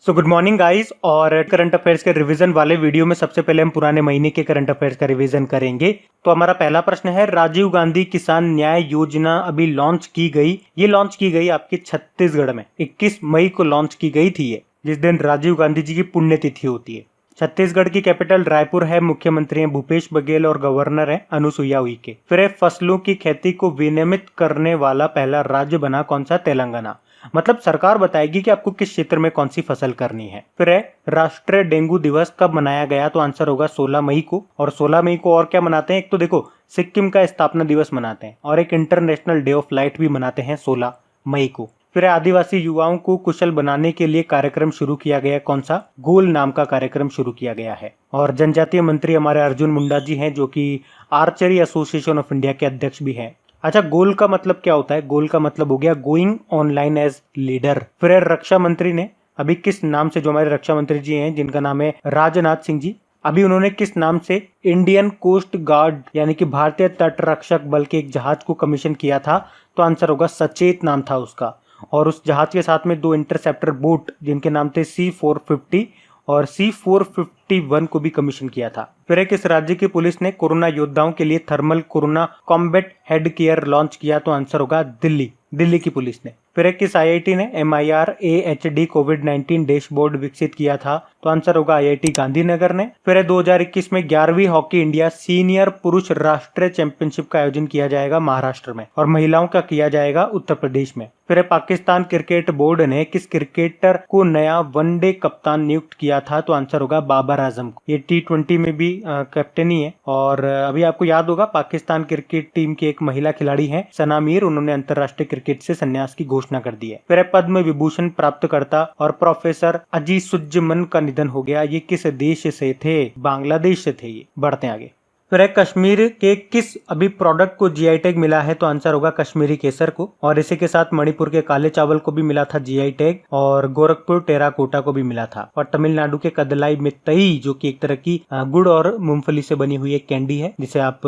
So good morning guys. और current affairs के revision वाले वीडियो में सबसे पहले हम पुराने महीने के करंट अफेयर्स का रिवीजन करेंगे। तो हमारा पहला प्रश्न है, राजीव गांधी किसान न्याय योजना अभी लॉन्च की गई। ये लॉन्च की गई आपकी छत्तीसगढ़ में 21 मई को लॉन्च की गई थी। ये जिस दिन राजीव गांधी जी की पुण्यतिथि होती है। छत्तीसगढ़ की कैपिटल रायपुर है। मुख्यमंत्री हैं भूपेश बघेल और गवर्नर है अनुसुईया उइके। फिर फसलों की खेती को विनियमित करने वाला पहला राज्य बना कौन सा? तेलंगाना। मतलब सरकार बताएगी कि आपको किस क्षेत्र में कौन सी फसल करनी है। फिर है, राष्ट्रीय डेंगू दिवस कब मनाया गया? तो आंसर होगा 16 मई को। और 16 मई को और क्या मनाते हैं? एक तो देखो सिक्किम का स्थापना दिवस मनाते हैं और एक इंटरनेशनल डे ऑफ लाइट भी मनाते हैं 16 मई को। फिर आदिवासी युवाओं को कुशल बनाने के लिए कार्यक्रम शुरू किया गया। कौन सा? गोल नाम का कार्यक्रम शुरू किया गया है। और जनजातीय मंत्री हमारे अर्जुन मुंडा जी हैं, जो कि आर्चरी एसोसिएशन ऑफ इंडिया के अध्यक्ष भी हैं। अच्छा, गोल का मतलब क्या होता है? गोल का मतलब हो गया गोइंग ऑनलाइन एज लीडर। फिर रक्षा मंत्री ने अभी किस नाम से, जो हमारे रक्षा मंत्री जी हैं जिनका नाम है राजनाथ सिंह जी, अभी उन्होंने किस नाम से इंडियन कोस्ट गार्ड यानी कि भारतीय तट रक्षक बल के एक जहाज को कमीशन किया था? तो आंसर होगा सचेत नाम था उसका। और उस जहाज के साथ में 2 इंटरसेप्टर बोट जिनके नाम थे C-450 और C-451 को भी कमीशन किया था। फिर किस राज्य की पुलिस ने कोरोना योद्धाओं के लिए thermal corona combat head care launch किया? तो आंसर होगा दिल्ली की पुलिस ने। फिर किस आईआईटी ने MIR-AHD कोविड-19 डैशबोर्ड विकसित किया था? तो आंसर होगा IIT गांधीनगर ने। फिर 2021 में 11वीं हॉकी इंडिया सीनियर पुरुष राष्ट्रीय चैंपियनशिप का आयोजन किया जाएगा महाराष्ट्र में और महिलाओं का किया जाएगा उत्तर प्रदेश में। फिर पाकिस्तान क्रिकेट बोर्ड ने किस क्रिकेटर को नया वनडे कप्तान नियुक्त किया था? तो आंसर होगा बाबर आजम को। ये T20 में भी कैप्टन ही है। और अभी आपको याद होगा पाकिस्तान क्रिकेट टीम की एक महिला खिलाड़ी है सना मीर, उन्होंने अंतर्राष्ट्रीय क्रिकेट से संन्यास की घोषणा कर दी है। फिर पद्म विभूषण प्राप्तकर्ता और प्रोफेसर अजीजुज्जमन का निधन हो गया। ये किस देश से थे? बांग्लादेश से थे। ये बढ़ते आगे। फिर कश्मीर के किस अभी प्रोडक्ट को GI टैग मिला है? तो आंसर होगा कश्मीरी केसर को। और इसी के साथ मणिपुर के काले चावल को भी मिला था GI टैग और गोरखपुर टेराकोटा को भी मिला था। और तमिलनाडु के कदलाई मित्तई, जो कि एक तरह की गुड़ और मूंगफली से बनी हुई एक कैंडी है, जिसे आप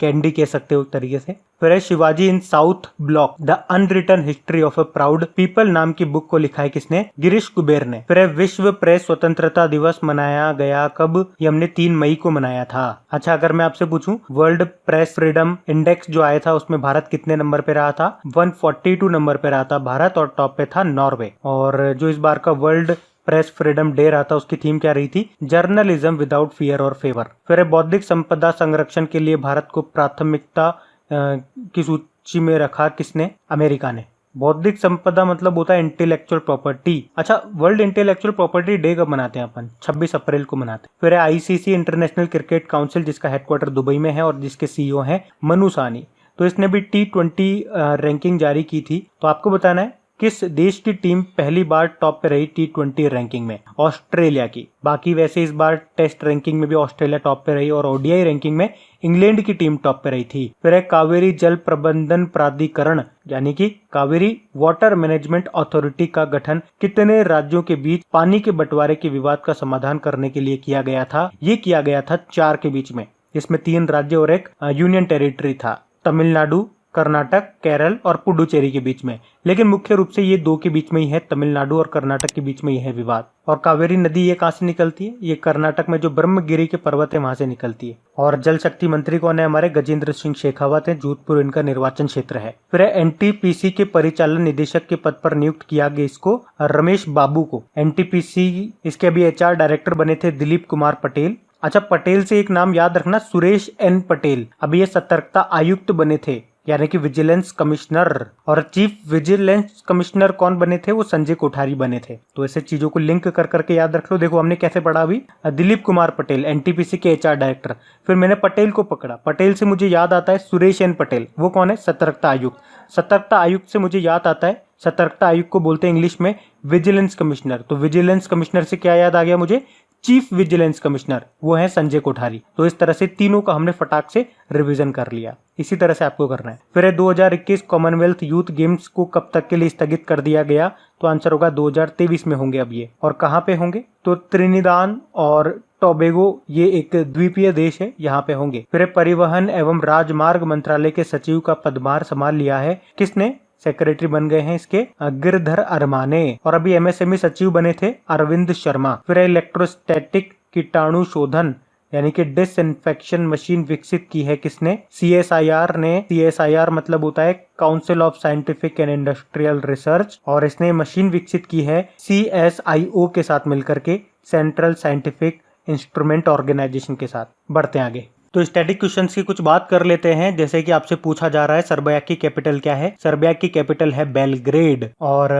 कैंडी कह सकते हो एक तरीके से। फिर Shivaji in south block the unwritten history of a proud people नाम की बुक को लिखा है किसने? गिरीश कुबेर ने। फिर विश्व प्रेस स्वतंत्रता दिवस मनाया गया कब? ये हमने 3 मई को मनाया था। अच्छा, अगर मैं आपसे पूछूं वर्ल्ड प्रेस फ्रीडम इंडेक्स जो आया था उसमें भारत कितने नंबर पे रहा था? 142 नंबर पे रहा था भारत और टॉप पे था नॉर्वे। और जो इस बार का वर्ल्ड प्रेस फ्रीडम डे रहा था उसकी थीम क्या रही थी? जर्नलिज्म विदाउट फियर और फेवर। फिर बौद्धिक संपदा संरक्षण के लिए भारत को प्राथमिकता की सूची में रखा किसने? अमेरिका ने। बौद्धिक संपदा मतलब होता है इंटेलेक्चुअल प्रॉपर्टी। अच्छा, वर्ल्ड इंटेलेक्चुअल प्रॉपर्टी डे कब मनाते हैं अपन? 26 अप्रैल को मनाते हैं। फिर ICC इंटरनेशनल क्रिकेट काउंसिल, जिसका हेडक्वार्टर दुबई में है और जिसके CEO हैं मनु सानी। तो इसने भी T20 रैंकिंग जारी की थी। तो आपको बताना है किस देश की टीम पहली बार टॉप पे रही T20 रैंकिंग में? ऑस्ट्रेलिया की। बाकी वैसे इस बार टेस्ट रैंकिंग में भी ऑस्ट्रेलिया टॉप पे रही और ODI रैंकिंग में इंग्लैंड की टीम टॉप पे रही थी। फिर कावेरी जल प्रबंधन प्राधिकरण यानी कि कावेरी वाटर मैनेजमेंट अथॉरिटी का गठन कितने राज्यों के बीच पानी के बंटवारे के विवाद का समाधान करने के लिए किया गया था? ये किया गया था 4 के बीच में, जिसमें 3 राज्य और एक यूनियन टेरिटरी था, तमिलनाडु, कर्नाटक, केरल और पुडुचेरी के बीच में। लेकिन मुख्य रूप से ये 2 के बीच में ही है, तमिलनाडु और कर्नाटक के बीच में ही है विवाद। और कावेरी नदी ये कहाँ से निकलती है? ये कर्नाटक में जो ब्रह्मगिरी के पर्वत है वहां से निकलती है। और जल शक्ति मंत्री कौन है? हमारे गजेंद्र सिंह शेखावत है, जोधपुर इनका निर्वाचन क्षेत्र है। फिर NTPC के परिचालन निदेशक के पद पर नियुक्त किया गया इसको रमेश बाबू को। NTPC इसके अभी HR डायरेक्टर बने थे दिलीप कुमार पटेल। अच्छा, पटेल से एक नाम याद रखना, सुरेश N पटेल। अभी ये सतर्कता आयुक्त बने थे यानी कि विजिलेंस कमिश्नर। और चीफ विजिलेंस कमिश्नर कौन बने थे? वो संजय कोठारी बने थे। तो ऐसे चीजों को लिंक कर करके याद रख लो। देखो हमने कैसे पढ़ा अभी, दिलीप कुमार पटेल NTPC के HR डायरेक्टर। फिर मैंने पटेल को पकड़ा, पटेल से मुझे याद आता है सुरेश N पटेल, वो कौन है? सतर्कता आयुक्त। सतर्कता आयुक्त से मुझे याद आता है, सतर्कता आयुक्त को बोलते हैं इंग्लिश में विजिलेंस कमिश्नर। तो विजिलेंस कमिश्नर से क्या याद आ गया मुझे? चीफ विजिलेंस कमिश्नर, वो है संजय कोठारी। तो इस तरह से तीनों का हमने फटाक से रिवीजन कर लिया। इसी तरह से आपको करना है। फिर 2021 कॉमनवेल्थ यूथ गेम्स को कब तक के लिए स्थगित कर दिया गया? तो आंसर होगा 2023 में होंगे अब ये। और कहाँ पे होंगे? तो त्रिनिदाद और टोबैगो, ये एक द्वीपीय देश है, यहाँ पे होंगे। फिर परिवहन एवं राजमार्ग मंत्रालय के सचिव का पदभार संभाल लिया है किसने? सेक्रेटरी बन गए हैं इसके गिरधर अरमाने। और अभी एमएसएमई सचिव बने थे अरविंद शर्मा। फिर इलेक्ट्रोस्टैटिक कीटाणु शोधन यानी कि डिसइंफेक्शन मशीन विकसित की है किसने? CSIR ने। CSIR मतलब होता है council of scientific and industrial research, और इसने मशीन विकसित की है CSIO के साथ मिलकर के, सेंट्रल साइंटिफिक इंस्ट्रूमेंट ऑर्गेनाइजेशन के साथ। बढ़ते हैं आगे। तो स्टैटिक क्वेश्चंस की कुछ बात कर लेते हैं। जैसे कि आपसे पूछा जा रहा है सर्बिया की कैपिटल क्या है? सर्बिया की कैपिटल है बेलग्रेड, और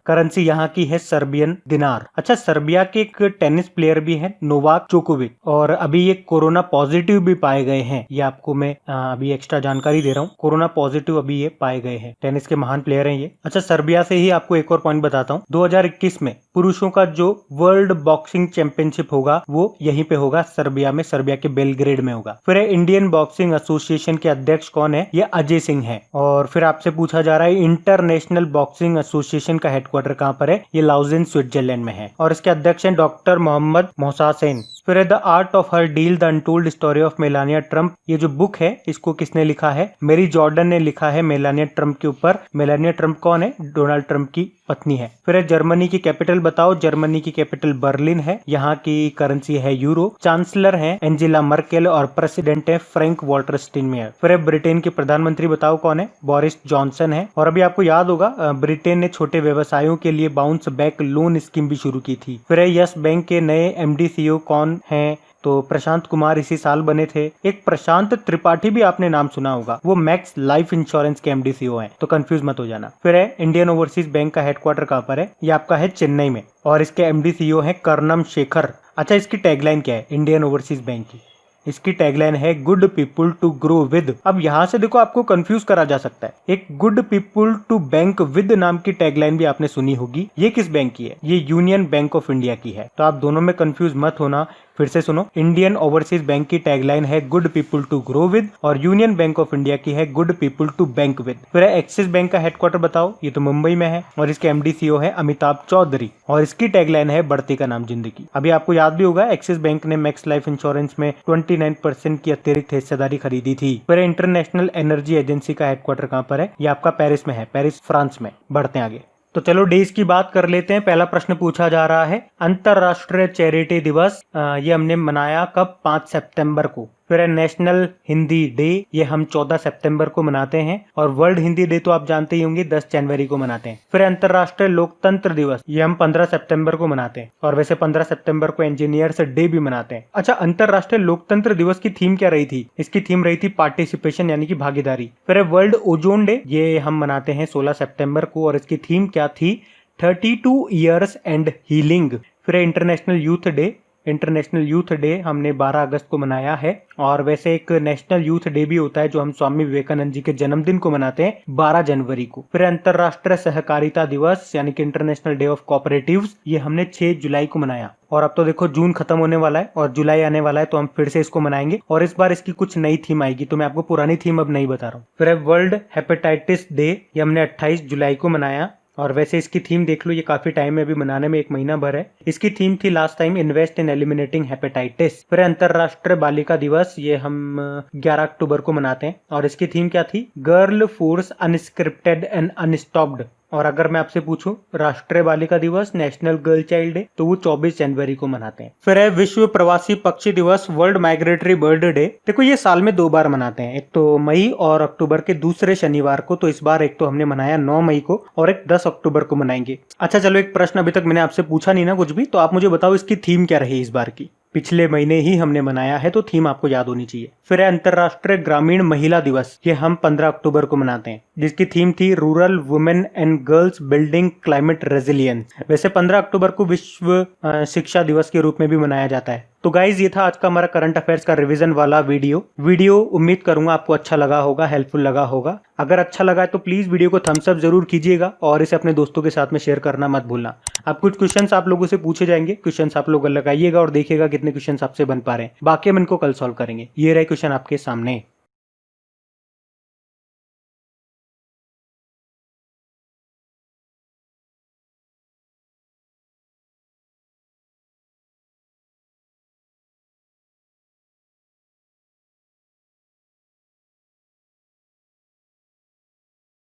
करेंसी यहाँ की है सर्बियन दिनार। अच्छा, सर्बिया के एक टेनिस प्लेयर भी है नोवाक जोकोविच, और अभी ये कोरोना पॉजिटिव भी पाए गए हैं। ये आपको मैं अभी एक्स्ट्रा जानकारी दे रहा हूँ। कोरोना पॉजिटिव अभी ये पाए गए हैं। टेनिस के महान प्लेयर हैं ये। अच्छा, सर्बिया से ही आपको एक और पॉइंट बताता हूँ। 2021 में पुरुषों का जो वर्ल्ड बॉक्सिंग चैंपियनशिप होगा वो यहीं पे होगा, सर्बिया में, सर्बिया के बेलग्रेड में होगा। फिर इंडियन बॉक्सिंग एसोसिएशन के अध्यक्ष कौन है? ये अजय सिंह है। और फिर आपसे पूछा जा रहा है इंटरनेशनल बॉक्सिंग एसोसिएशन का हेडक्वार्टर कहाँ पर है? ये लाउजेन स्विट्जरलैंड में है, और इसके अध्यक्ष हैं डॉक्टर मोहम्मद मोहसासेन। फिर the art of her deal the untold story of Melania Trump, ये जो बुक है इसको किसने लिखा है? मेरी जॉर्डन ने लिखा है मेलानिया ट्रम्प के ऊपर। मेलानिया ट्रम्प कौन है? डोनाल्ड ट्रम्प की पत्नी है। फिर जर्मनी की कैपिटल बताओ। जर्मनी की कैपिटल बर्लिन है। यहाँ की करेंसी है यूरो। चांसलर है एंजेला मर्केल, और प्रेसिडेंट है फ्रैंक वॉल्टर स्टाइनमायर। फिर ब्रिटेन के प्रधानमंत्री बताओ कौन है? बोरिस जॉनसन है। और अभी आपको याद होगा ब्रिटेन ने छोटे व्यवसायों के लिए बाउंस बैक लोन स्कीम भी शुरू की थी। फिर यस बैंक के नए MD CEO कौन है? तो प्रशांत कुमार इसी साल बने थे। एक प्रशांत त्रिपाठी भी आपने नाम सुना होगा, वो मैक्स लाइफ इंश्योरेंस के MD CEO हैं, तो कंफ्यूज मत हो जाना। फिर है इंडियन ओवरसीज बैंक का हेडक्वार्टर कहाँ पर है? ये आपका है चेन्नई में, और इसके MD CEO है कर्णम शेखर। अच्छा, इसकी टैगलाइन क्या है इंडियन ओवरसीज बैंक की? इसकी टैगलाइन है good people to grow with. अब यहाँ से देखो आपको कंफ्यूज करा जा सकता है। एक good people to bank with नाम की टैगलाइन भी आपने सुनी होगी। ये किस बैंक की है? ये यूनियन बैंक ऑफ इंडिया की है। तो आप दोनों में कंफ्यूज मत होना। फिर से सुनो, इंडियन ओवरसीज बैंक की टैगलाइन है good people to grow with, और यूनियन बैंक ऑफ इंडिया की है good people to bank with. फिर एक्सिस बैंक का हेडक्वार्टर बताओ। ये तो मुंबई में है, और इसके MD CEO है अमिताभ चौधरी, और इसकी टैगलाइन है बढ़ती का नाम जिंदगी। अभी आपको याद भी होगा एक्सिस बैंक ने मैक्स लाइफ इंश्योरेंस में 29% की अतिरिक्त हिस्सेदारी खरीदी थी। फिर इंटरनेशनल एनर्जी एजेंसी का हेडक्वार्टर कहाँ पर है? ये आपका पेरिस में है, पेरिस फ्रांस में। बढ़ते हैं आगे। तो चलो डेज की बात कर लेते हैं। पहला प्रश्न पूछा जा रहा है अंतरराष्ट्रीय चैरिटी दिवस, ये हमने मनाया कब? 5 सितंबर को। फिर है नेशनल हिंदी डे, ये हम 14 सितंबर को मनाते हैं। और वर्ल्ड हिंदी डे तो आप जानते ही होंगे 10 जनवरी को मनाते हैं। फिर अंतरराष्ट्रीय लोकतंत्र दिवस, ये हम 15 सितंबर को मनाते हैं। और वैसे 15 सितंबर को इंजीनियर्स डे भी मनाते हैं। अच्छा, अंतरराष्ट्रीय लोकतंत्र दिवस की थीम क्या रही थी? इसकी थीम रही थी पार्टिसिपेशन यानी कि भागीदारी। फिर है वर्ल्ड ओजोन डे, ये हम मनाते हैं 16 सितंबर को, और इसकी थीम क्या थी? 32 ईयर्स एंड हीलिंग। फिर है international youth day, international youth day हमने 12 अगस्त को मनाया है। और वैसे एक नेशनल यूथ डे भी होता है जो हम स्वामी विवेकानंद जी के जन्मदिन को मनाते हैं 12 जनवरी को। फिर अंतरराष्ट्रीय सहकारिता दिवस यानी कि इंटरनेशनल डे ऑफ कोऑपरेटिव्स, ये हमने 6 जुलाई को मनाया। और अब तो देखो जून खत्म होने वाला है और जुलाई आने वाला है, तो हम फिर से इसको मनाएंगे, और इस बार इसकी कुछ नई थीम आएगी, तो मैं आपको पुरानी थीम अब नहीं बता रहा हूँ। फिर है वर्ल्ड हेपेटाइटिस डे, ये हमने 28 जुलाई को मनाया। और वैसे इसकी थीम देख लो, ये काफी टाइम है, अभी बनाने में 1 महीना भर है। इसकी थीम थी last time invest in eliminating hepatitis. फिर अंतरराष्ट्रीय बालिका दिवस, ये हम 11 अक्टूबर को मनाते हैं। और इसकी थीम क्या थी? Girl force unscripted and unstopped. और अगर मैं आपसे पूछूं राष्ट्रीय बालिका दिवस, नेशनल गर्ल चाइल्ड डे, तो वो 24 जनवरी को मनाते हैं। फिर है विश्व प्रवासी पक्षी दिवस, वर्ल्ड माइग्रेटरी बर्ड डे। देखो ये साल में 2 बार मनाते हैं, एक तो मई और अक्टूबर के दूसरे शनिवार को। तो इस बार एक तो हमने मनाया 9 मई को, और एक 10 अक्टूबर को मनाएंगे। अच्छा चलो, एक प्रश्न अभी तक मैंने आपसे पूछा नहीं ना कुछ भी, तो आप मुझे बताओ इसकी थीम क्या रही इस बार की? पिछले महीने ही हमने मनाया है, तो थीम आपको याद होनी चाहिए। फिर है अंतरराष्ट्रीय ग्रामीण महिला दिवस, ये हम 15 अक्टूबर को मनाते हैं, जिसकी थीम थी rural women and girls building climate resilience. वैसे 15 अक्टूबर को विश्व शिक्षा दिवस के रूप में भी मनाया जाता है। तो गाइज ये था आज का हमारा करंट अफेयर्स का रिवीजन वाला वीडियो उम्मीद करूंगा आपको अच्छा लगा होगा, हेल्पफुल लगा होगा। अगर अच्छा लगा है तो प्लीज वीडियो को थम्स अप जरूर कीजिएगा, और इसे अपने दोस्तों के साथ में शेयर करना मत भूलना। अब कुछ क्वेश्चंस आप लोगों से पूछे जाएंगे, क्वेश्चंस आप लोग लगाइएगा और देखिएगा कितने क्वेश्चंस आपसे बन पा रहे हैं। बाकी हम इनको कल सॉल्व करेंगे। ये रहे क्वेश्चन आपके सामने।